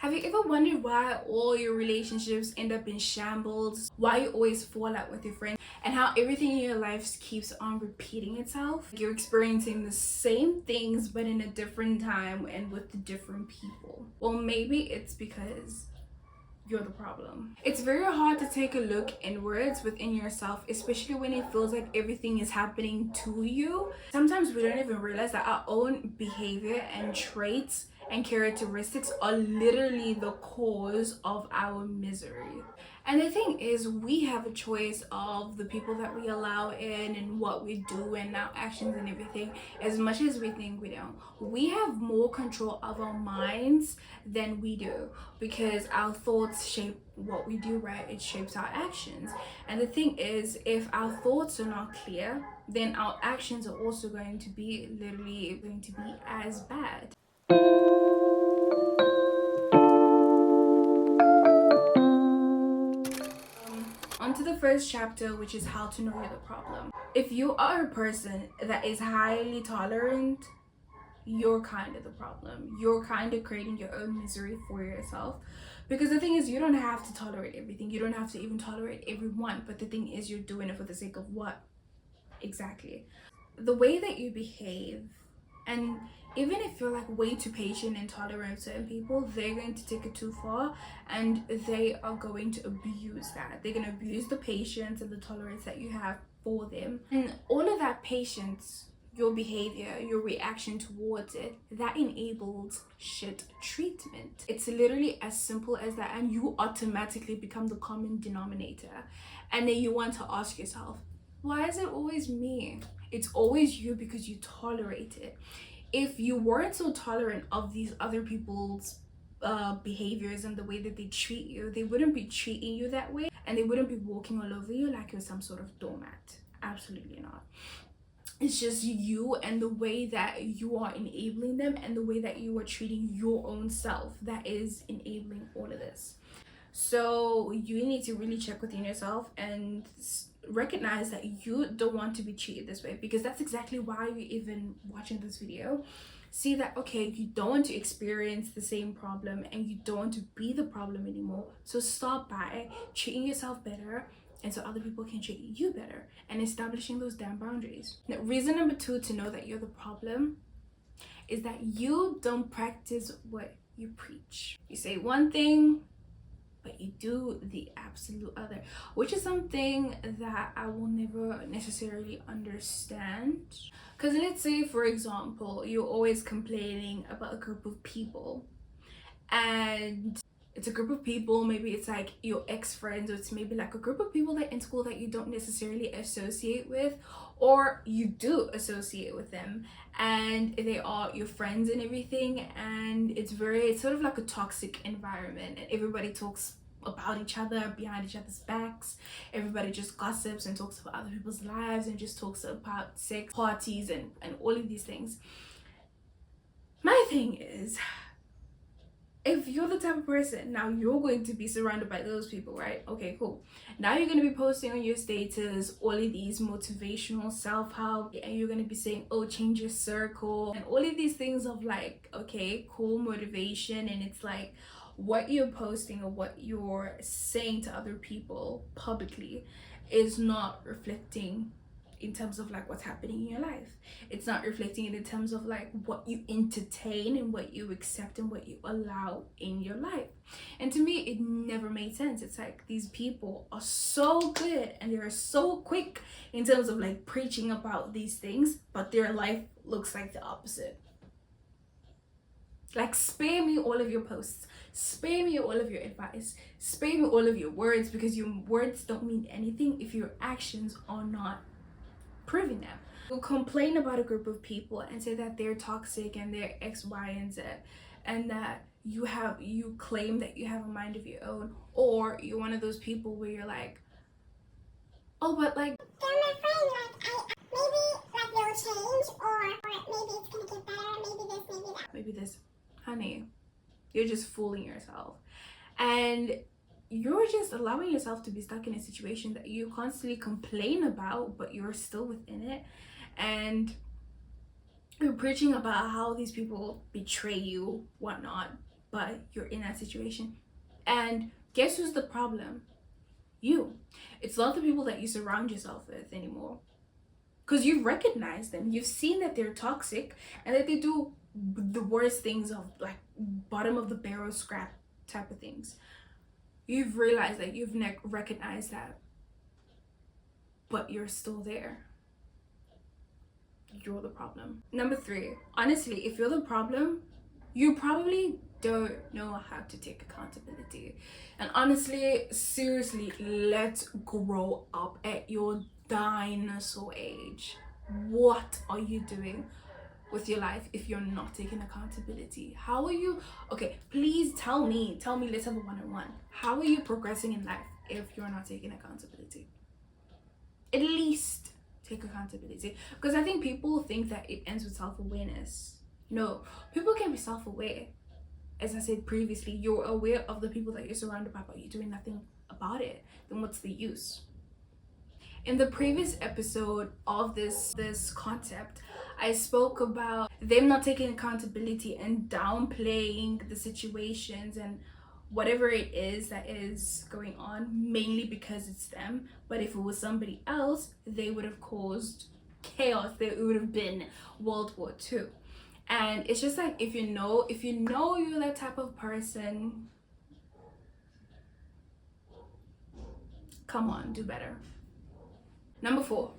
Have you ever wondered why all your relationships end up in shambles? Why you always fall out with your friends? And how everything in your life keeps on repeating itself? You're experiencing the same things but in a different time and with different people. Well, maybe it's because you're the problem. It's very hard to take a look inwards within yourself, especially when it feels like everything is happening to you. Sometimes we don't even realize that our own behavior and traits and characteristics are literally the cause of our misery. And the thing is, we have a choice of the people that we allow in and what we do and our actions and everything, as much as we think we don't. We have more control of our minds than we do, because our thoughts shape what we do, right? It shapes our actions. And the thing is, if our thoughts are not clear, then our actions are also going to be literally going to be as bad. On to the first chapter, which is how to know you're the problem. If you are a person that is highly tolerant, you're kind of the problem. You're kind of creating your own misery for yourself. Because the thing is, you don't have to tolerate everything. You don't have to even tolerate everyone. But the thing is, you're doing it for the sake of what? Exactly. The way that you behave, and even if you're like way too patient and tolerant of certain people, they're going to take it too far and they are going to abuse that. They're going to abuse the patience and the tolerance that you have for them. And all of that patience, your behavior, your reaction towards it, that enables shit treatment. It's literally as simple as that, and you automatically become the common denominator. And then you want to ask yourself, why is it always me? It's always you because you tolerate it. If you weren't so tolerant of these other people's behaviors and the way that they treat you, they wouldn't be treating you that way, and they wouldn't be walking all over you like you're some sort of doormat. Absolutely not. It's just you and the way that you are enabling them and the way that you are treating your own self that is enabling all of this. So you need to really check within yourself and recognize that you don't want to be treated this way, because that's exactly why you're even watching this video. See that, okay, you don't want to experience the same problem and you don't want to be the problem anymore. So start by treating yourself better, and so other people can treat you better, and establishing those damn boundaries. Now, reason number 2 to know that you're the problem is that you don't practice what you preach. You say one thing, but you do the absolute other, which is something that I will never necessarily understand. Because let's say, for example, you're always complaining about a group of people, and it's a group of people, maybe it's like your ex-friends, or it's maybe like a group of people that in school that you don't necessarily associate with, or you do associate with them and they are your friends and everything, and it's sort of like a toxic environment, and everybody talks about each other behind each other's backs. Everybody just gossips and talks about other people's lives and just talks about sex parties and all of these things. My thing is, if you're the type of person, now you're going to be surrounded by those people, right? Okay, cool. Now you're going to be posting on your status all of these motivational self-help, and you're going to be saying, oh, change your circle and all of these things of like, okay, cool motivation. And it's like, what you're posting or what you're saying to other people publicly is not reflecting in terms of like what's happening in your life. It's not reflecting it in terms of like what you entertain and what you accept and what you allow in your life. And to me, it never made sense. It's like these people are so good and they're so quick in terms of like preaching about these things, but their life looks like the opposite. Like, spare me all of your posts, spare me all of your advice, spare me all of your words, because your words don't mean anything if your actions are not proving them. You'll complain about a group of people and say that they're toxic and they're X, Y, and Z, and that you claim that you have a mind of your own, or you're one of those people where you're like, oh, but like they're my friend, like maybe like they'll change, or maybe it's gonna get better, maybe this, maybe that. Maybe this, honey, you're just fooling yourself, and you're just allowing yourself to be stuck in a situation that you constantly complain about, but you're still within it, and you're preaching about how these people betray you, whatnot. but you're in that situation. And guess who's the problem? You. It's not the people that you surround yourself with anymore. Because you've recognized them. You've seen that they're toxic and that they do the worst things of like bottom of the barrel scrap type of things. You've realized that you've recognized that, but you're still there. You're the problem. Number 3, honestly, if you're the problem, you probably don't know how to take accountability. And honestly, seriously, let's grow up at your dinosaur age. What are you doing with your life if you're not taking accountability? How are you? Okay, please tell me, let's have a one-on-one. How are you progressing in life if you're not taking accountability? At least take accountability. Because I think people think that it ends with self-awareness. No, people can be self-aware. As I said previously, you're aware of the people that you're surrounded by, but you're doing nothing about it. Then what's the use? In the previous episode of this concept, I spoke about them not taking accountability and downplaying the situations and whatever it is that is going on, mainly because it's them. But if it was somebody else, they would have caused chaos. There would have been World War II. And it's just like, if you know you're that type of person, come on, do better. Number 4,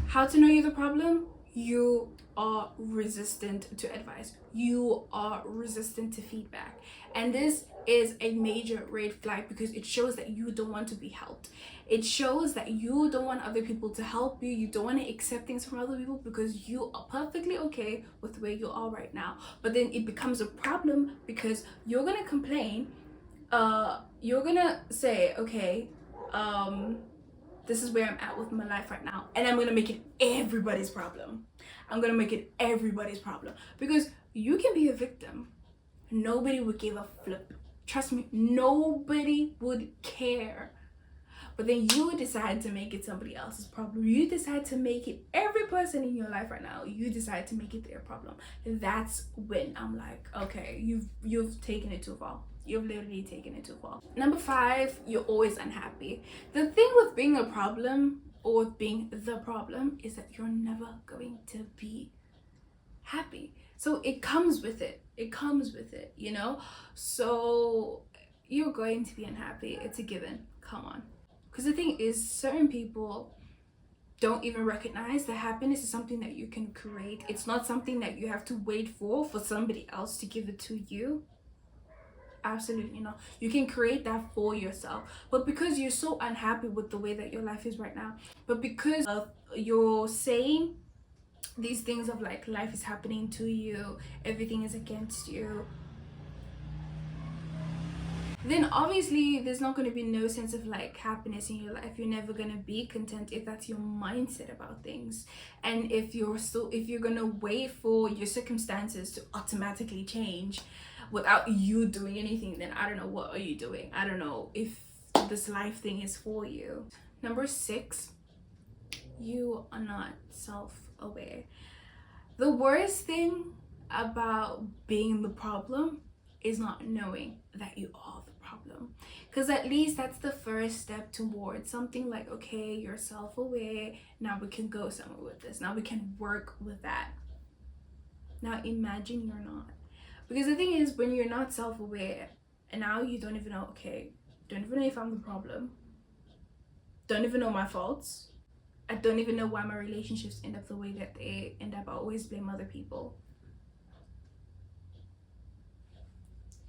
how to know you're the problem? You are resistant to advice. You are resistant to feedback. And this is a major red flag because it shows that you don't want to be helped. It shows that you don't want other people to help you. You don't want to accept things from other people because you are perfectly okay with where you are right now. But then it becomes a problem because you're going to complain. You're going to say, okay, this is where I'm at with my life right now, and I'm gonna make it everybody's problem. I'm gonna make it everybody's problem because you can be a victim. Nobody would give a flip. Trust me, nobody would care. But then you decide to make it somebody else's problem. You decide to make it every person in your life right now. You decide to make it their problem. And that's when I'm like, okay, you've taken it too far. You've literally taken it too far. Number 5, you're always unhappy. The thing with being a problem or being the problem is that you're never going to be happy. So it comes with it. You know? So you're going to be unhappy. It's a given. Come on. Because the thing is, certain people don't even recognize that happiness is something that you can create. It's not something that you have to wait for somebody else to give it to you. Absolutely not. You can create that for yourself. But because you're so unhappy with the way that your life is right now, but because of you're saying these things of like life is happening to you, everything is against you, then obviously there's not going to be no sense of like happiness in your life. You're never going to be content if that's your mindset about things. And if you're going to wait for your circumstances to automatically change without you doing anything, then I don't know, what are you doing? I don't know if this life thing is for you. Number 6, you are not self-aware. The worst thing about being the problem is not knowing that you are the problem, because at least that's the first step towards something like, okay, you're self-aware, now we can go somewhere with this, now we can work with that. Now imagine you're not. Because the thing is, when you're not self-aware and now you don't even know, okay, don't even know if I'm the problem, don't even know my faults, I don't even know why my relationships end up the way that they end up. I always blame other people.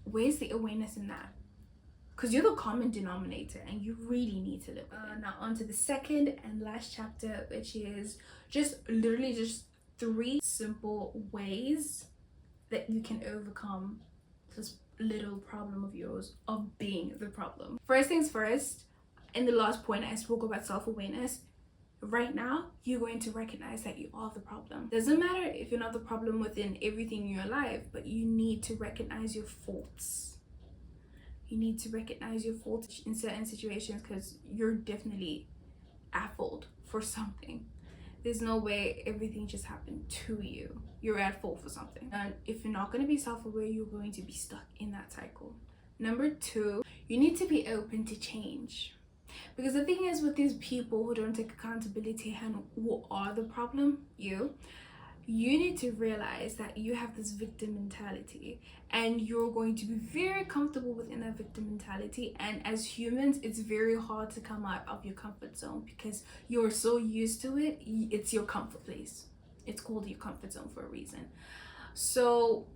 Where's the awareness in that? Because you're the common denominator and you really need to live with it. Now on to the second and last chapter, which is literally just 3 simple ways that you can overcome this little problem of yours of being the problem. First things first, in the last point I spoke about self-awareness. Right now, you're going to recognize that you are the problem. Doesn't matter if you're not the problem within everything in your life, but you need to recognize your faults. You need to recognize your faults in certain situations because you're definitely at fault for something. There's no way everything just happened to you. You're at fault for something. And if you're not going to be self-aware, you're going to be stuck in that cycle. Number 2, you need to be open to change. Because the thing is with these people who don't take accountability and who are the problem, you need to realize that you have this victim mentality and you're going to be very comfortable within that victim mentality, and as humans it's very hard to come out of your comfort zone because you're so used to it. It's your comfort place. It's called your comfort zone for a reason. So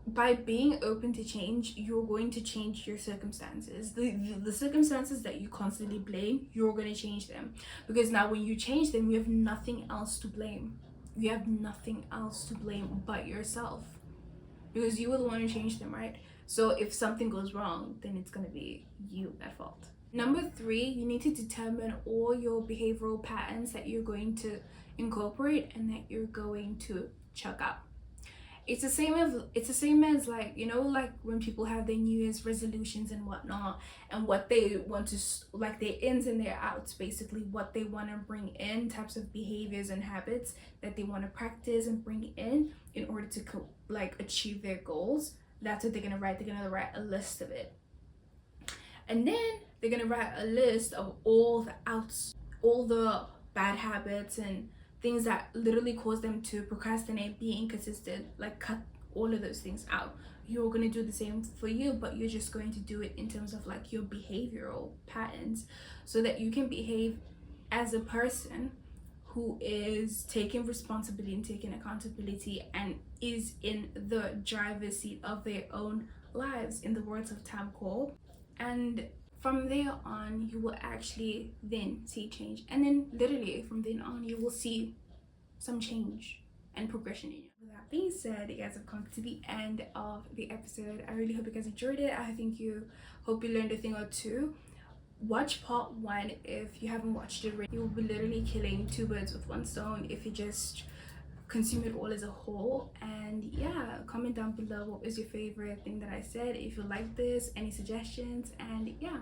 by being open to change, you're going to change your circumstances. The circumstances that you constantly blame, you're going to change them, because now when you change them, you have nothing else to blame. You have nothing else to blame but yourself, because you were the one who changed them, right? So if something goes wrong, then it's going to be you at fault. Number 3, you need to determine all your behavioral patterns that you're going to incorporate and that you're going to chuck out. It's the same as like, you know, like when people have their New Year's resolutions and whatnot, and what they want to, like their ins and their outs, basically what they want to bring in, types of behaviors and habits that they want to practice and bring in order to like achieve their goals. That's what they're gonna write. They're gonna write a list of it, and then they're gonna write a list of all the outs, all the bad habits and things that literally cause them to procrastinate, be inconsistent, like cut all of those things out. You're going to do the same for you, but you're just going to do it in terms of like your behavioral patterns, so that you can behave as a person who is taking responsibility and taking accountability and is in the driver's seat of their own lives, in the words of Tam Cole. And from there on, you will actually then see change, and then literally from then on you will see some change and progression in you. With that being said, you guys have come to the end of the episode. I really hope you guys enjoyed it. Hope you learned a thing or two. Watch part 1 if you haven't watched it. You will be literally killing 2 birds with 1 stone if you just consume it all as a whole. And yeah, comment down below what was your favorite thing that I said, if you like this, any suggestions, and yeah,